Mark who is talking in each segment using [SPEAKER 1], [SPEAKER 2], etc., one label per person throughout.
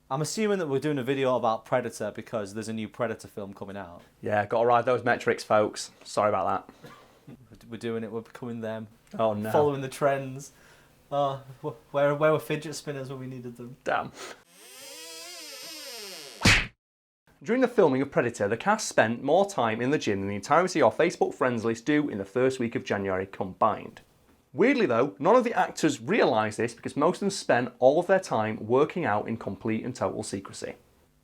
[SPEAKER 1] I'm assuming that we're doing a video about Predator because there's a new Predator film coming out.
[SPEAKER 2] Yeah, got to ride those metrics, folks. Sorry about
[SPEAKER 1] that. We're doing it, we're becoming them.
[SPEAKER 2] Oh, no.
[SPEAKER 1] Following the trends. Where were fidget spinners when we needed them?
[SPEAKER 2] Damn. During the filming of Predator, the cast spent more time in the gym than the entirety of our Facebook friends list do in the first week of January combined. Weirdly though, none of the actors realised this because most of them spent all of their time working out in complete and total secrecy.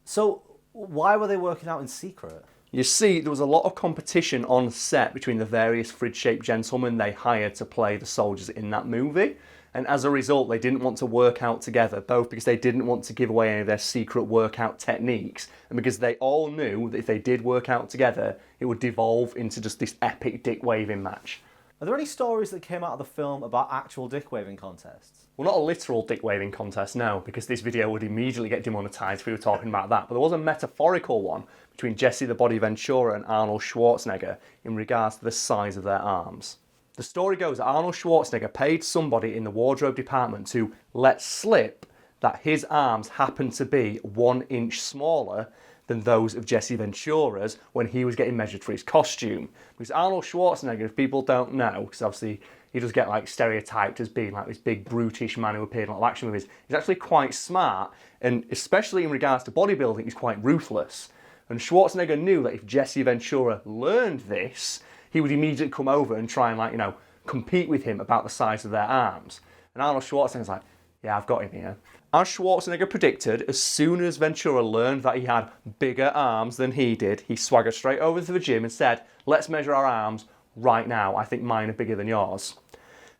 [SPEAKER 1] So, why were they working out in secret?
[SPEAKER 2] You see, there was a lot of competition on set between the various fridge-shaped gentlemen they hired to play the soldiers in that movie, and as a result they didn't want to work out together, both because they didn't want to give away any of their secret workout techniques, and because they all knew that if they did work out together, it would devolve into just this epic dick-waving match.
[SPEAKER 1] Are there any stories that came out of the film about actual dick-waving contests?
[SPEAKER 2] Well, not a literal dick-waving contest, no, because this video would immediately get demonetised if we were talking about that. But there was a metaphorical one between Jesse the Body Ventura and Arnold Schwarzenegger in regards to the size of their arms. The story goes that Arnold Schwarzenegger paid somebody in the wardrobe department to let slip that his arms happened to be 1 inch smaller than those of Jesse Ventura's when he was getting measured for his costume. Because Arnold Schwarzenegger, if people don't know, because obviously he does get like stereotyped as being like this big brutish man who appeared in a lot of action movies, he's actually quite smart, and especially in regards to bodybuilding, he's quite ruthless. And Schwarzenegger knew that if Jesse Ventura learned this, he would immediately come over and try and compete with him about the size of their arms. And Arnold Schwarzenegger's like, yeah, I've got him here. As Schwarzenegger predicted, as soon as Ventura learned that he had bigger arms than he did, he swaggered straight over to the gym and said, let's measure our arms right now. I think mine are bigger than yours.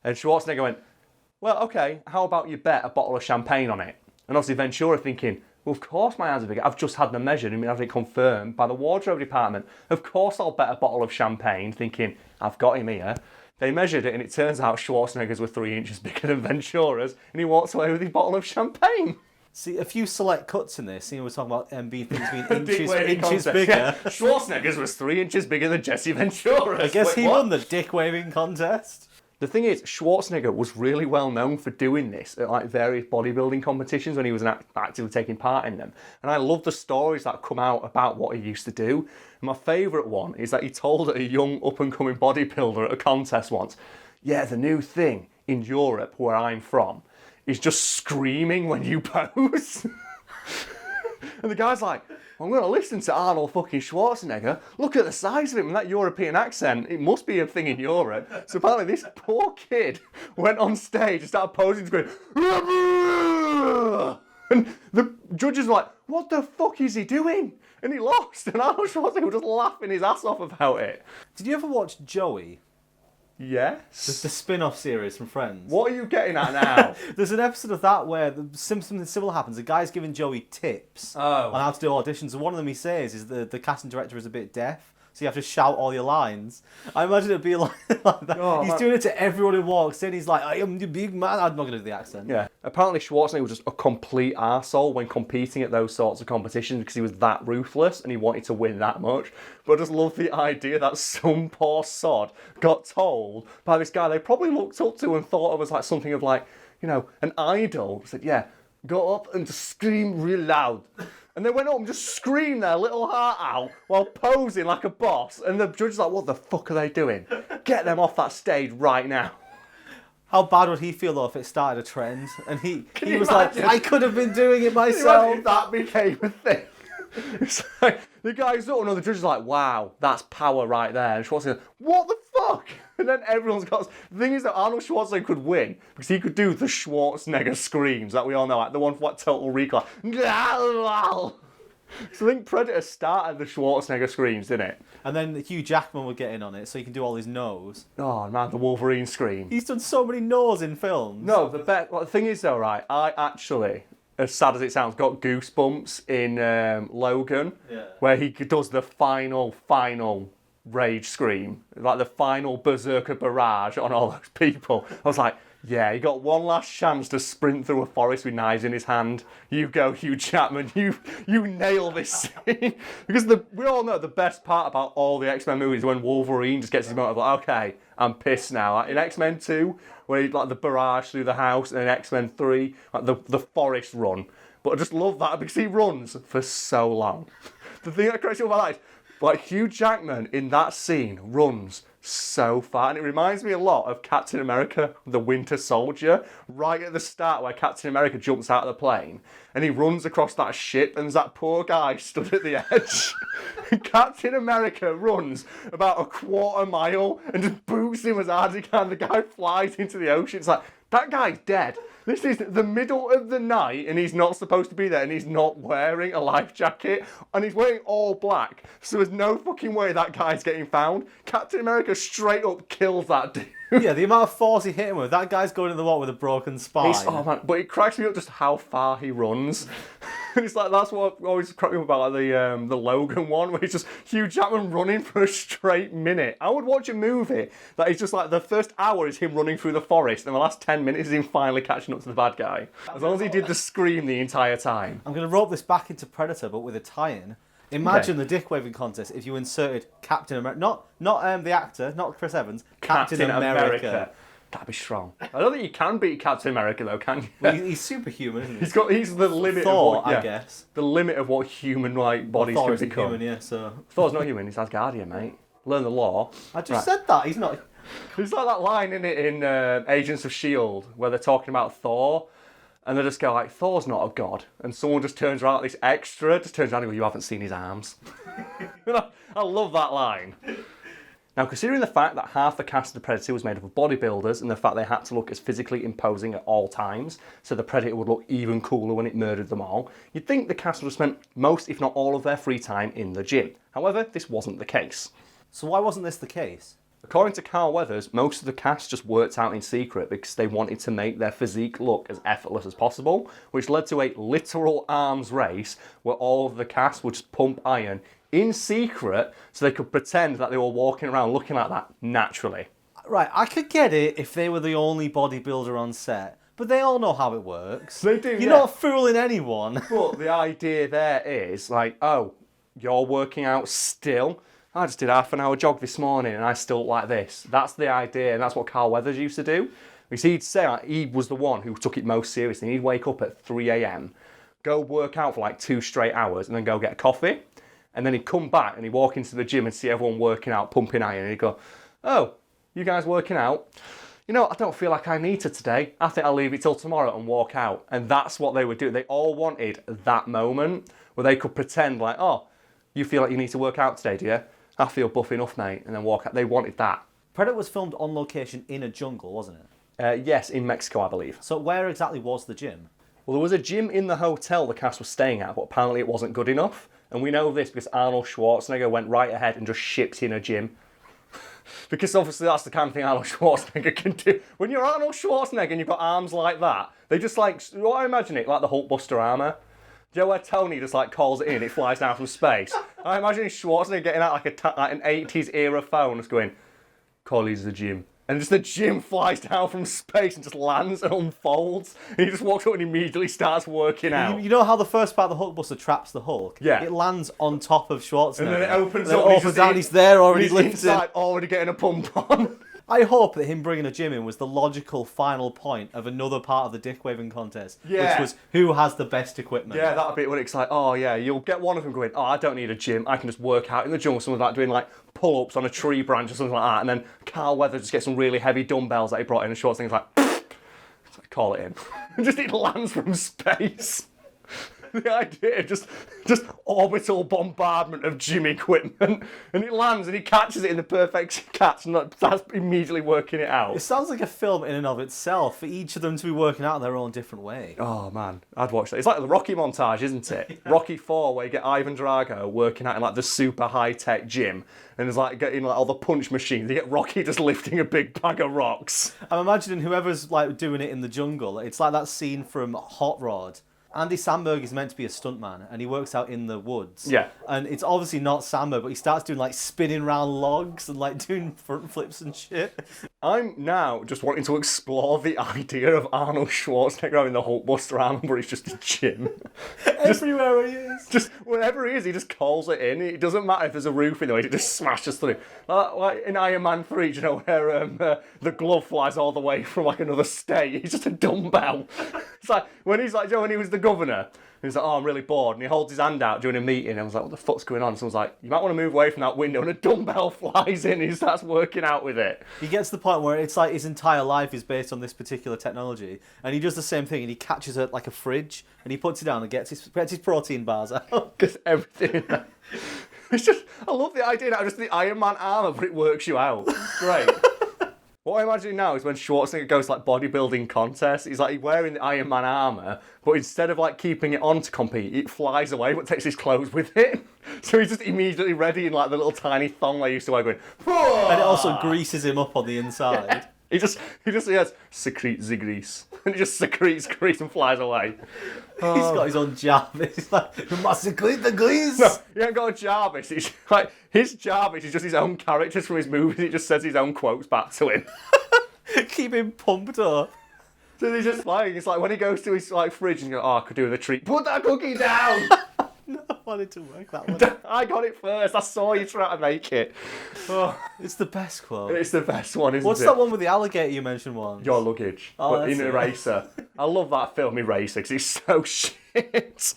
[SPEAKER 2] And Schwarzenegger went, well, okay, how about you bet a bottle of champagne on it? And obviously Ventura thinking, well, of course my arms are bigger. I've just had them measured and had it confirmed by the wardrobe department. Of course I'll bet a bottle of champagne, thinking, I've got him here. They measured it and it turns out Schwarzenegger's were 3 inches bigger than Ventura's, and he walks away with his bottle of champagne.
[SPEAKER 1] See, a few select cuts in this. We're talking about things being inches bigger.
[SPEAKER 2] Yeah. Schwarzenegger's was 3 inches bigger than Jesse Ventura's.
[SPEAKER 1] I guess he won the dick-waving contest.
[SPEAKER 2] The thing is, Schwarzenegger was really well known for doing this at like various bodybuilding competitions when he was actively taking part in them. And I love the stories that come out about what he used to do. And my favourite one is that he told a young up-and-coming bodybuilder at a contest once, yeah, the new thing in Europe, where I'm from, is just screaming when you pose. And the guy's like, I'm going to listen to Arnold fucking Schwarzenegger. Look at the size of him and that European accent. It must be a thing in Europe. So apparently this poor kid went on stage and started posing, going, and the judges were like, what the fuck is he doing? And he lost. And Arnold Schwarzenegger was just laughing his ass off about it.
[SPEAKER 1] Did you ever watch Joey?
[SPEAKER 2] Yes.
[SPEAKER 1] The spin-off series from Friends.
[SPEAKER 2] What are you getting at now?
[SPEAKER 1] There's an episode of that where something similar happens. A guy's giving Joey tips on how to do auditions. And one of them he says is the casting director is a bit deaf, so you have to shout all your lines. I imagine it'd be like that.
[SPEAKER 2] Oh,
[SPEAKER 1] he's doing it to everyone who walks in. He's like, I am the big man. I'm not going to do the accent.
[SPEAKER 2] Yeah. Apparently Schwarzenegger was just a complete arsehole when competing at those sorts of competitions because he was that ruthless and he wanted to win that much. But I just love the idea that some poor sod got told by this guy they probably looked up to and thought of as like something of like, an idol. He said, yeah, go up and just scream real loud. And they went up and just screamed their little heart out while posing like a boss. And the judge's like, what the fuck are they doing? Get them off that stage right now.
[SPEAKER 1] How bad would he feel though if it started a trend? And he was like, I could have been doing it myself.
[SPEAKER 2] If that became a thing. It's like, the guy's up and the judge is like, wow, that's power right there. And Schwarzenegger, what the fuck? And then everyone's got... The thing is that Arnold Schwarzenegger could win because he could do the Schwarzenegger screams that we all know, like the one for like Total Recall. So I think Predator started the Schwarzenegger screams, didn't it?
[SPEAKER 1] And then Hugh Jackman would get in on it so he can do all his nose.
[SPEAKER 2] Oh man, the Wolverine scream.
[SPEAKER 1] He's done so many nose in films.
[SPEAKER 2] No, the thing is though, right, I actually... as sad as it sounds, got goosebumps in Logan, where he does the final rage scream, like the final berserker barrage on all those people. I was like, yeah, he got one last chance to sprint through a forest with knives in his hand. You go, Hugh Jackman, you nail this scene. Because we all know the best part about all the X-Men movies is when Wolverine just gets his moment of like, okay, I'm pissed now. Like in X-Men 2, where he like the barrage through the house, and in X-Men 3, like the forest run, But I just love that because he runs for so long. The thing that cracks me up about that is, like, Hugh Jackman in that scene runs so far, and it reminds me a lot of Captain America, the Winter Soldier, right at the start where Captain America jumps out of the plane and he runs across that ship and there's that poor guy stood at the edge. Captain America runs about a quarter mile and just boots him as hard as he can. The guy flies into the ocean. It's like, that guy's dead. This is the middle of the night and he's not supposed to be there and he's not wearing a life jacket and he's wearing all black. So there's no fucking way that guy's getting found. Captain America straight up kills that dude.
[SPEAKER 1] Yeah, the amount of force he hit him with. That guy's going in the water with a broken spine.
[SPEAKER 2] Oh man, but it cracks me up just how far he runs. And it's like, that's what always cracked me up about the Logan one, where it's just Hugh Jackman running for a straight minute. I would watch a movie that is just like the first hour is him running through the forest and the last 10 minutes is him finally catching up to the bad guy. As long as he did the scream the entire time.
[SPEAKER 1] I'm going to rope this back into Predator, but with a tie-in. Imagine the dick waving contest if you inserted Captain America, not the actor, not Chris Evans, Captain America.
[SPEAKER 2] That'd be strong. I don't think you can beat Captain America though, can you?
[SPEAKER 1] Well, he's superhuman, isn't he?
[SPEAKER 2] He's the limit
[SPEAKER 1] Thor,
[SPEAKER 2] of what,
[SPEAKER 1] I guess.
[SPEAKER 2] The limit of what human-like bodies
[SPEAKER 1] Thor
[SPEAKER 2] can
[SPEAKER 1] isn't
[SPEAKER 2] become.
[SPEAKER 1] human, yeah, so.
[SPEAKER 2] Thor's not human, he's Asgardian, mate. Learn the law.
[SPEAKER 1] I just said that, he's not.
[SPEAKER 2] It's like that line in Agents of S.H.I.E.L.D. where they're talking about Thor and they just go like, Thor's not a god. And someone just turns around, this extra just turns around and goes, you haven't seen his arms. I love that line. Now, considering the fact that half the cast of the Predator was made up of bodybuilders and the fact they had to look as physically imposing at all times, so the Predator would look even cooler when it murdered them all, you'd think the cast would have spent most, if not all, of their free time in the gym. However, this wasn't the case.
[SPEAKER 1] So why wasn't this the case?
[SPEAKER 2] According to Karl Weathers, most of the cast just worked out in secret because they wanted to make their physique look as effortless as possible, which led to a literal arms race where all of the cast would just pump iron in secret so they could pretend that they were walking around looking like that naturally.
[SPEAKER 1] Right, I could get it if they were the only bodybuilder on set, but they all know how it works.
[SPEAKER 2] They do,
[SPEAKER 1] You're not fooling anyone.
[SPEAKER 2] But the idea there is like, oh, you're working out still? I just did half an hour jog this morning and I still look like this. That's the idea, and that's what Karl Weathers used to do. Because he'd say like, he was the one who took it most seriously. He'd wake up at 3 a.m, go work out for like 2 straight hours and then go get a coffee. And then he'd come back and he'd walk into the gym and see everyone working out, pumping iron. And he'd go, oh, you guys working out? You know, I don't feel like I need to today. I think I'll leave it till tomorrow and walk out. And that's what they would do. They all wanted that moment where they could pretend like, oh, you feel like you need to work out today, do you? I feel buff enough, mate. And then walk out. They wanted that.
[SPEAKER 1] Predator was filmed on location in a jungle, wasn't it?
[SPEAKER 2] Yes, in Mexico, I believe.
[SPEAKER 1] So where exactly was the gym?
[SPEAKER 2] Well, there was a gym in the hotel the cast was staying at, but apparently it wasn't good enough. And we know this because Arnold Schwarzenegger went right ahead and just shipped in a gym. Because obviously that's the kind of thing Arnold Schwarzenegger can do. When you're Arnold Schwarzenegger and you've got arms like that, they just like, what I imagine it, like the Hulkbuster armour. Do you know where Tony just like calls it in, it flies down from space? I imagine Schwarzenegger getting out like an 80s era phone just going, Collie's the gym. And just the gym flies down from space and just lands and unfolds. And he just walks up and immediately starts working out.
[SPEAKER 1] You know how the first part of the Hulkbuster traps the Hulk?
[SPEAKER 2] Yeah.
[SPEAKER 1] It lands on top of Schwarzenegger.
[SPEAKER 2] And then it opens
[SPEAKER 1] and
[SPEAKER 2] up.
[SPEAKER 1] It opens down, he's there already
[SPEAKER 2] he's
[SPEAKER 1] lifting.
[SPEAKER 2] Inside, already getting a pump on.
[SPEAKER 1] I hope that him bringing a gym in was the logical final point of another part of the dick waving contest,
[SPEAKER 2] Yeah.
[SPEAKER 1] which was who has the best equipment.
[SPEAKER 2] Yeah, that bit when it's like, oh yeah, you'll get one of them going, oh, I don't need a gym, I can just work out in the jungle, someone's like doing like pull-ups on a tree branch or something like that, and then Karl Weathers just gets some really heavy dumbbells that he brought in and Schwarzenegger's like, call it in. And just it lands from space. The idea of just orbital bombardment of gym equipment, and it lands and he catches it in the perfect catch, and that's immediately working it out.
[SPEAKER 1] It sounds like a film in and of itself, for each of them to be working out in their own different way.
[SPEAKER 2] Oh man, I'd watch that. It's like the Rocky montage, isn't it? Yeah. Rocky 4, where you get Ivan Drago working out in like the super high-tech gym, and there's like getting like all the punch machines. You get Rocky just lifting a big bag of rocks.
[SPEAKER 1] I'm imagining whoever's like doing it in the jungle, it's like that scene from Hot Rod. Andy Samberg is meant to be a stuntman, and he works out in the woods.
[SPEAKER 2] Yeah.
[SPEAKER 1] And it's obviously not Samberg, but he starts doing like spinning around logs and like doing front flips and shit.
[SPEAKER 2] I'm now just wanting to explore the idea of Arnold Schwarzenegger having the Hulkbuster arm, where he's just a gym.
[SPEAKER 1] Everywhere he is.
[SPEAKER 2] Just wherever he is, he just calls it in. It doesn't matter if there's a roof in the way, he just smashes through. Like in Iron Man 3, do you know, where the glove flies all the way from like another state. He's just a dumbbell. It's like when he's like, Joe, when he was the governor, He's like, oh, I'm really bored. And he holds his hand out during a meeting. And I was like, what the fuck's going on? Someone's like, you might want to move away from that window. And a dumbbell flies in and he starts working out with it.
[SPEAKER 1] He gets to the point where it's like his entire life is based on this particular technology. And he does the same thing and he catches it like a fridge and he puts it down and gets his protein bars out.
[SPEAKER 2] Gets everything in there. It's just, I love the idea now, just the Iron Man armour, but it works you out. Great. What I'm imagining now is when Schwarzenegger goes to like bodybuilding contests, he's like wearing the Iron Man armour, but instead of like keeping it on to compete, it flies away but takes his clothes with it. So he's just immediately ready in like the little tiny thong they used to wear going, Whoa!
[SPEAKER 1] And it also greases him up on the inside.
[SPEAKER 2] Yeah. He just has secrete the grease. And he just secretes grease and flies away.
[SPEAKER 1] He's got his own Jarvis. He's like, you must secrete the grease.
[SPEAKER 2] No, he ain't got a Jarvis. It's like, his Jarvis is just his own characters from his movies. He just says his own quotes back to him.
[SPEAKER 1] Keep him pumped up.
[SPEAKER 2] So he's just flying. It's like when he goes to his like fridge and you go, oh, I could do with a treat. Put that cookie down!
[SPEAKER 1] No, I wanted to work that one.
[SPEAKER 2] I got it first. I saw you trying to make it. Oh.
[SPEAKER 1] It's the best quote.
[SPEAKER 2] It's the best one, isn't it?
[SPEAKER 1] What's that one with the alligator you mentioned once?
[SPEAKER 2] Your luggage.
[SPEAKER 1] Oh,
[SPEAKER 2] but in Eraser. I love that film Eraser because it's so shit.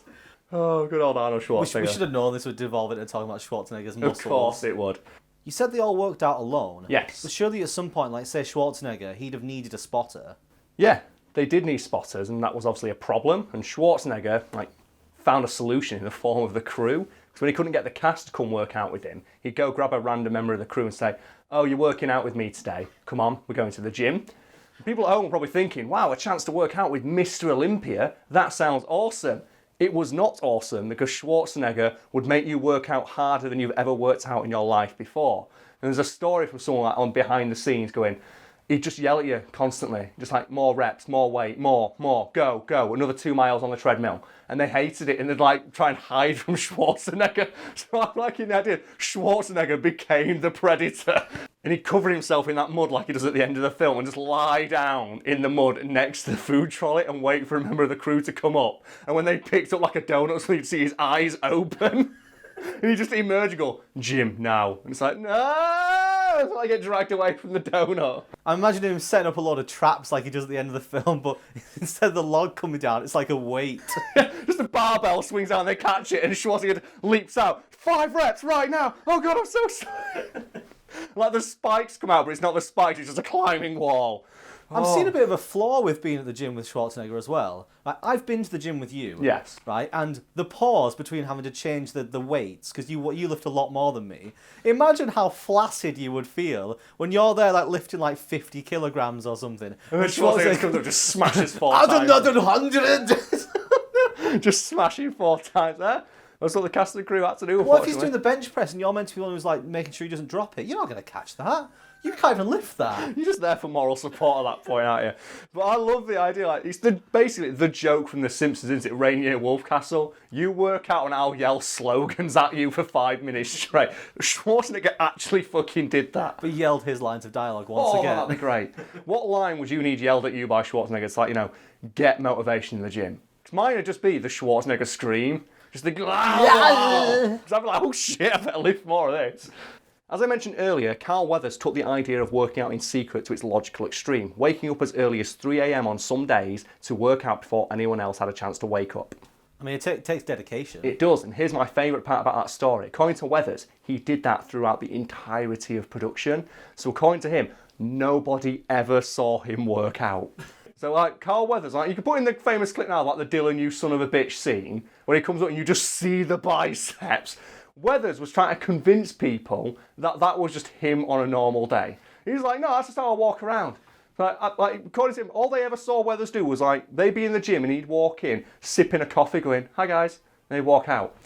[SPEAKER 2] Oh, good old Arnold Schwarzenegger.
[SPEAKER 1] We should have known this would devolve into talking about Schwarzenegger's muscles.
[SPEAKER 2] Of course it would.
[SPEAKER 1] You said they all worked out alone.
[SPEAKER 2] Yes.
[SPEAKER 1] But surely at some point, like say Schwarzenegger, he'd have needed a spotter.
[SPEAKER 2] Yeah, they did need spotters, and that was obviously a problem. And Schwarzenegger, found a solution in the form of the crew. Because when he couldn't get the cast to come work out with him, he'd go grab a random member of the crew and say, oh, you're working out with me today. Come on, we're going to the gym. People at home are probably thinking, wow, a chance to work out with Mr. Olympia. That sounds awesome. It was not awesome because Schwarzenegger would make you work out harder than you've ever worked out in your life before. And there's a story from someone on behind the scenes going, he'd just yell at you constantly, just like more reps, more weight, more, go, another 2 miles on the treadmill. And they hated it and they'd like try and hide from Schwarzenegger. So I'm liking the idea, Schwarzenegger became the Predator. And he'd cover himself in that mud like he does at the end of the film and just lie down in the mud next to the food trolley and wait for a member of the crew to come up. And when they picked up like a donut, so you'd see his eyes open. And he'd just emerge and go, gym now. And it's like, no! Until I get dragged away from the donut.
[SPEAKER 1] I imagine him setting up a lot of traps like he does at the end of the film, but instead of the log coming down, it's like a weight.
[SPEAKER 2] Just a barbell swings down, they catch it, and Schwarzenegger leaps out. 5 reps right now! Oh god, I'm so sorry! Like the spikes come out, but it's not the spikes, it's just a climbing wall.
[SPEAKER 1] I'm seeing a bit of a flaw with being at the gym with Schwarzenegger as well. Like, I've been to the gym with you.
[SPEAKER 2] Yes.
[SPEAKER 1] Right? And the pause between having to change the weights, because you lift a lot more than me. Imagine how flaccid you would feel when you're there like lifting like 50 kilograms or something.
[SPEAKER 2] And Schwarzenegger comes up, just smashes 4
[SPEAKER 1] Add
[SPEAKER 2] times.
[SPEAKER 1] another 100!
[SPEAKER 2] Just smashing 4 times there. That's what the cast of the crew had to do.
[SPEAKER 1] What if he's doing the bench press and you're meant to be the one who's like making sure he doesn't drop it? You're not going to catch that. You can't even lift that.
[SPEAKER 2] You're just there for moral support at that point, aren't you? But I love the idea. Like it's basically the joke from The Simpsons, isn't it? Rainier Wolfcastle. You work out and I'll yell slogans at you for 5 minutes straight. Schwarzenegger actually fucking did that.
[SPEAKER 1] But he yelled his lines of dialogue once again.
[SPEAKER 2] That'd be great. What line would you need yelled at you by Schwarzenegger? It's like, get motivation in the gym. Mine would just be the Schwarzenegger scream. Just the because I'd be like, oh shit, I better lift more of this. As I mentioned earlier, Karl Weathers took the idea of working out in secret to its logical extreme, waking up as early as 3 a.m. on some days to work out before anyone else had a chance to wake up.
[SPEAKER 1] I mean, it takes dedication.
[SPEAKER 2] It does, and here's my favourite part about that story. According to Weathers, he did that throughout the entirety of production. So according to him, nobody ever saw him work out. So Karl Weathers, you can put in the famous clip now, like the Dylan, you son of a bitch scene, where he comes up and you just see the biceps. Weathers was trying to convince people that that was just him on a normal day. He's like, no, that's just how I walk around. According to him, all they ever saw Weathers do was they'd be in the gym and he'd walk in, sipping a coffee, going, hi guys, and they'd walk out.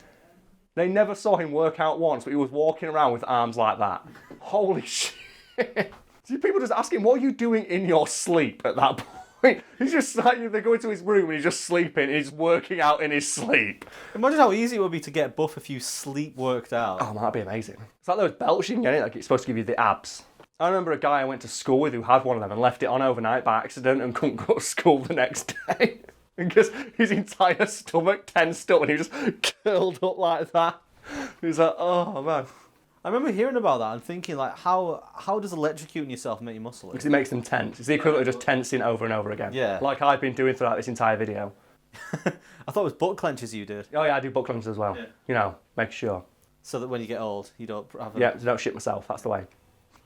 [SPEAKER 2] They never saw him work out once, but he was walking around with arms like that. Holy shit. See, people just ask him, what are you doing in your sleep at that point? He's just they go into his room and he's just sleeping and he's working out in his sleep.
[SPEAKER 1] Imagine how easy it would be to get buff if you sleep worked out.
[SPEAKER 2] Oh, that'd be amazing. It's like those belts you can get, like it's supposed to give you the abs. I remember a guy I went to school with who had one of them and left it on overnight by accident and couldn't go to school the next day. Because his entire stomach tensed up and he just curled up like that. He was like, oh man.
[SPEAKER 1] I remember hearing about that and thinking, how does electrocuting yourself make you muscle?
[SPEAKER 2] Because it makes them tense. It's the equivalent of just tensing over and over again.
[SPEAKER 1] Yeah.
[SPEAKER 2] Like I've been doing throughout this entire video.
[SPEAKER 1] I thought it was butt clenches you did.
[SPEAKER 2] Oh yeah, I do butt clenches as well. Yeah. You know, make sure.
[SPEAKER 1] So that when you get old, you don't have
[SPEAKER 2] Yeah, don't shit myself, that's the way.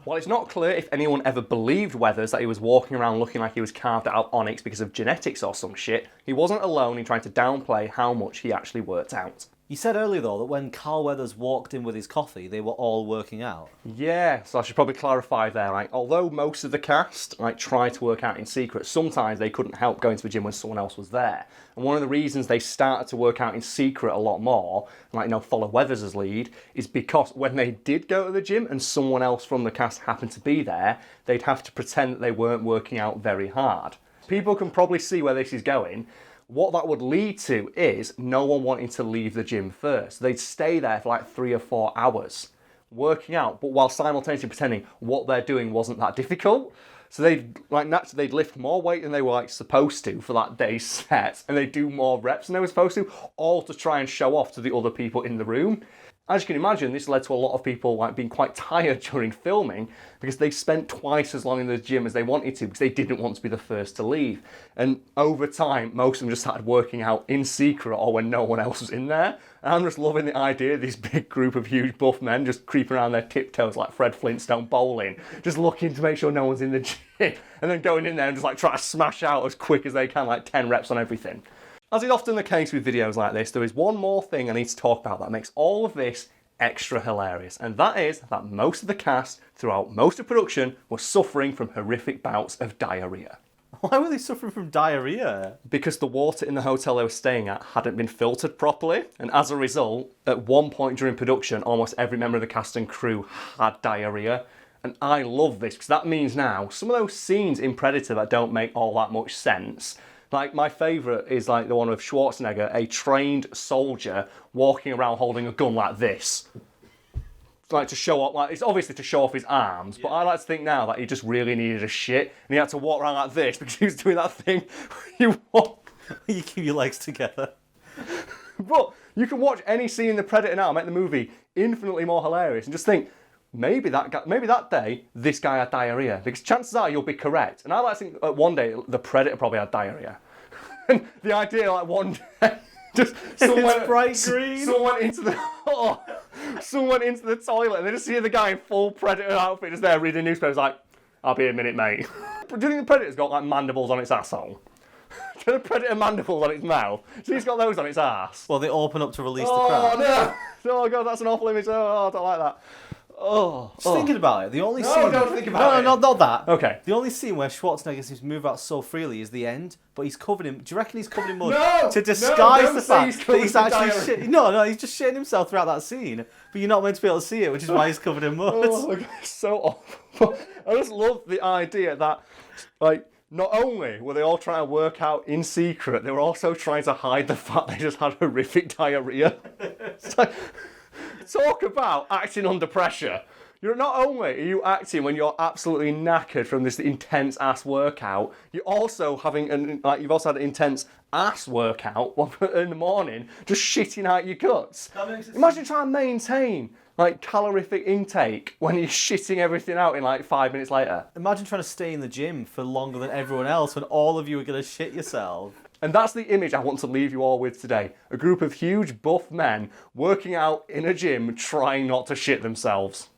[SPEAKER 2] While it's not clear if anyone ever believed Weathers that he was walking around looking like he was carved out of onyx because of genetics or some shit, he wasn't alone in trying to downplay how much he actually worked out.
[SPEAKER 1] You said earlier, though, that when Karl Weathers walked in with his coffee, they were all working out.
[SPEAKER 2] Yeah, so I should probably clarify there, like, although most of the cast, like, tried to work out in secret, sometimes they couldn't help going to the gym when someone else was there. And one of the reasons they started to work out in secret a lot more, like, follow Weathers' lead, is because when they did go to the gym and someone else from the cast happened to be there, they'd have to pretend that they weren't working out very hard. People can probably see where this is going. What that would lead to is no one wanting to leave the gym first. They'd stay there for like 3 or 4 hours working out, but while simultaneously pretending what they're doing wasn't that difficult. So they'd lift more weight than they were like supposed to for that day's set, and they'd do more reps than they were supposed to, all to try and show off to the other people in the room. As you can imagine, this led to a lot of people like being quite tired during filming because they spent twice as long in the gym as they wanted to because they didn't want to be the first to leave. And over time, most of them just started working out in secret or when no one else was in there. And I'm just loving the idea of this big group of huge buff men just creeping around their tiptoes like Fred Flintstone bowling, just looking to make sure no one's in the gym, and then going in there and just like try to smash out as quick as they can, like 10 reps on everything. As is often the case with videos like this, there is one more thing I need to talk about that makes all of this extra hilarious, and that is that most of the cast throughout most of production were suffering from horrific bouts of diarrhea.
[SPEAKER 1] Why were they suffering from diarrhea?
[SPEAKER 2] Because the water in the hotel they were staying at hadn't been filtered properly, and as a result, at one point during production, almost every member of the cast and crew had diarrhea. And I love this, because that means now, some of those scenes in Predator that don't make all that much sense, like, my favourite is, like, the one of Schwarzenegger, a trained soldier walking around holding a gun like this. Like, to show off, like, it's obviously to show off his arms, but I like to think now that he just really needed a shit, and he had to walk around like this because he was doing that thing where you walk.
[SPEAKER 1] You keep your legs together.
[SPEAKER 2] But you can watch any scene in The Predator now, make the movie infinitely more hilarious, and just think, maybe that day, this guy had diarrhea. Because chances are you'll be correct. And I like to think one day, the Predator probably had diarrhea. And the idea, like, one day, just someone
[SPEAKER 1] bright green.
[SPEAKER 2] Someone into the toilet, and they just see the guy in full Predator outfit just there reading newspapers like, I'll be a minute, mate. Do you think the Predator's got, like, mandibles on its asshole? Do the Predator mandibles on its mouth? So he's got those on its ass.
[SPEAKER 1] Well, they open up to release the crowd.
[SPEAKER 2] No! Oh, God, that's an awful image. Oh, I don't like that.
[SPEAKER 1] Just thinking about it, the only scene...
[SPEAKER 2] don't think about it.
[SPEAKER 1] No, not that.
[SPEAKER 2] Okay.
[SPEAKER 1] The only scene where Schwarzenegger seems to move out so freely is the end, but he's covered in... Do you reckon he's covered in mud to disguise the fact that he's actually shitting? No, he's just shitting himself throughout that scene, but you're not meant to be able to see it, which is why he's covered in mud.
[SPEAKER 2] Oh, my God, it's so awful. I just love the idea that, like, not only were they all trying to work out in secret, they were also trying to hide the fact they just had horrific diarrhea. It's like... Talk about acting under pressure. You're not only are you acting when you're absolutely knackered from this intense ass workout, you're also having you've also had an intense ass workout in the morning, just shitting out your guts. Imagine trying to maintain like calorific intake when you're shitting everything out in like 5 minutes later.
[SPEAKER 1] Imagine trying to stay in the gym for longer than everyone else when all of you are going to shit yourself.
[SPEAKER 2] And that's the image I want to leave you all with today. A group of huge buff men working out in a gym trying not to shit themselves.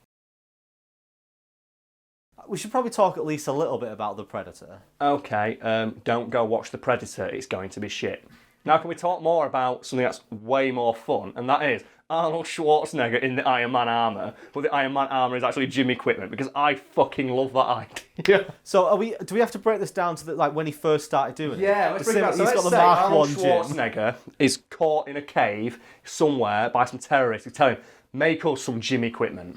[SPEAKER 1] We should probably talk at least a little bit about The Predator.
[SPEAKER 2] Okay, don't go watch The Predator, it's going to be shit. Now can we talk more about something that's way more fun, and that is Arnold Schwarzenegger in the Iron Man armour, but the Iron Man armour is actually gym equipment, because I fucking love that idea.
[SPEAKER 1] So do we have to break this down to like when he first started doing it?
[SPEAKER 2] Yeah, let's break it down. So let's say Arnold Schwarzenegger is caught in a cave somewhere by some terrorists who tell him, make us some gym equipment.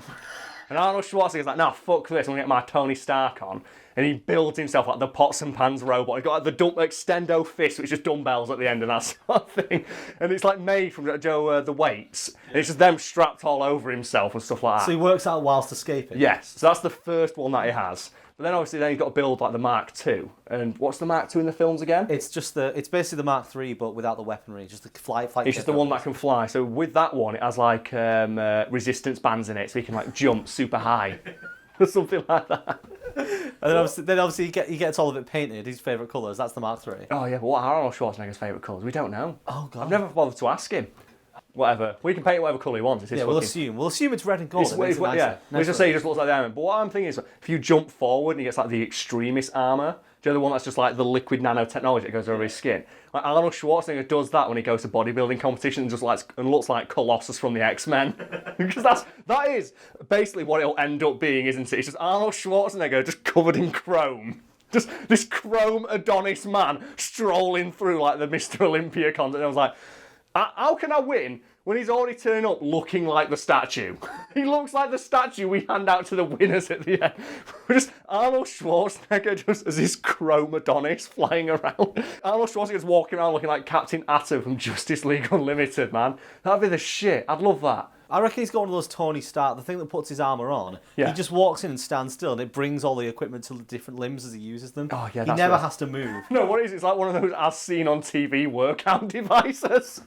[SPEAKER 2] And Arnold Schwarzenegger's like, nah, fuck this, I'm gonna get my Tony Stark on. And he builds himself like the pots and pans robot. He's got like the extendo fist, which is just dumbbells at the end and that sort of thing. And it's like made from the weights. And it's just them strapped all over himself and stuff like that.
[SPEAKER 1] So he works out whilst escaping?
[SPEAKER 2] Yes, so that's the first one that he has. But then obviously he's got to build like the Mark II. And what's the Mark II in the films again?
[SPEAKER 1] It's basically the Mark III but without the weaponry, just the flight.
[SPEAKER 2] It's just the one that can fly. So with that one, it has like resistance bands in it, so he can like jump super high or something like that.
[SPEAKER 1] And then obviously he gets all of it painted. His favourite colours. That's the Mark III.
[SPEAKER 2] Oh yeah, but what are Arnold Schwarzenegger's favourite colours? We don't know.
[SPEAKER 1] Oh god.
[SPEAKER 2] I've never bothered to ask him. Whatever. We can paint it whatever colour he wants. It's his
[SPEAKER 1] We'll assume it's red and gold.
[SPEAKER 2] Let's just say he just looks like the Iron Man. But what I'm thinking is, if you jump forward and he gets like the extremist armour, do you know the one that's just like the liquid nanotechnology that goes over his skin? Like Arnold Schwarzenegger does that when he goes to bodybuilding competition and just looks like Colossus from the X-Men. Because that is basically what it'll end up being, isn't it? It's just Arnold Schwarzenegger just covered in chrome. Just this chrome Adonis man strolling through like the Mr. Olympia contest. And I was like, how can I win when he's already turned up looking like the statue? He looks like the statue we hand out to the winners at the end. Just Arnold Schwarzenegger just as this chrome Adonis flying around. Arnold Schwarzenegger's walking around looking like Captain Atom from Justice League Unlimited, man. That'd be the shit. I'd love that.
[SPEAKER 1] I reckon he's got one of those Tony Stark, the thing that puts his armour on.
[SPEAKER 2] Yeah.
[SPEAKER 1] He just walks in and stands still, and it brings all the equipment to the different limbs as he uses them.
[SPEAKER 2] Oh, yeah,
[SPEAKER 1] he never has to move.
[SPEAKER 2] No, what is it? It's like one of those as seen on TV workout devices.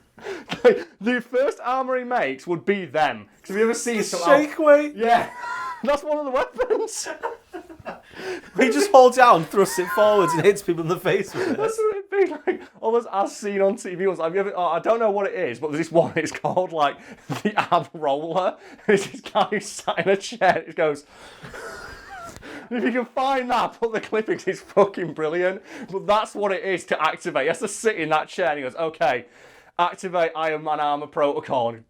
[SPEAKER 2] The first armour he makes would be them. Because have you ever seen some...
[SPEAKER 1] Shake weight?
[SPEAKER 2] Yeah. That's one of the weapons.
[SPEAKER 1] He just holds it out and thrusts it forwards and hits people in the face with it.
[SPEAKER 2] That's what it'd be like. Almost as seen on TV ones. Have you ever, I don't know what it is, but there's this one. It's called like the ab roller. It's this guy who's sat in a chair. It goes. If you can find that, put the clippings. It's fucking brilliant. But that's what it is to activate. He has to sit in that chair and he goes, okay, activate Iron Man armor protocol. And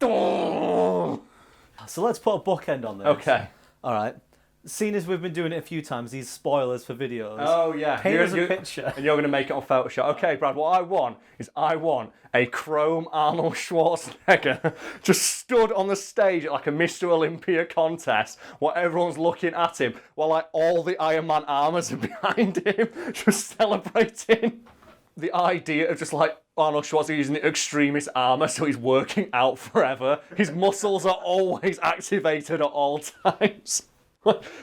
[SPEAKER 1] so let's put a bookend on this.
[SPEAKER 2] Okay.
[SPEAKER 1] All right. Seeing as we've been doing it a few times, these spoilers for videos.
[SPEAKER 2] Oh, yeah.
[SPEAKER 1] Paint us a picture.
[SPEAKER 2] And you're going to make it on Photoshop. Okay, Brad, what I want a chrome Arnold Schwarzenegger just stood on the stage at like a Mr. Olympia contest while everyone's looking at him while like all the Iron Man armors are behind him just celebrating. The idea of just like Arnold Schwarzenegger using the extremist armor so he's working out forever. His muscles are always activated at all times.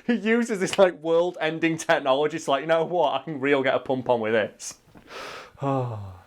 [SPEAKER 2] He uses this like world-ending technology. It's like, you know what? I can really get a pump on with this. Oh.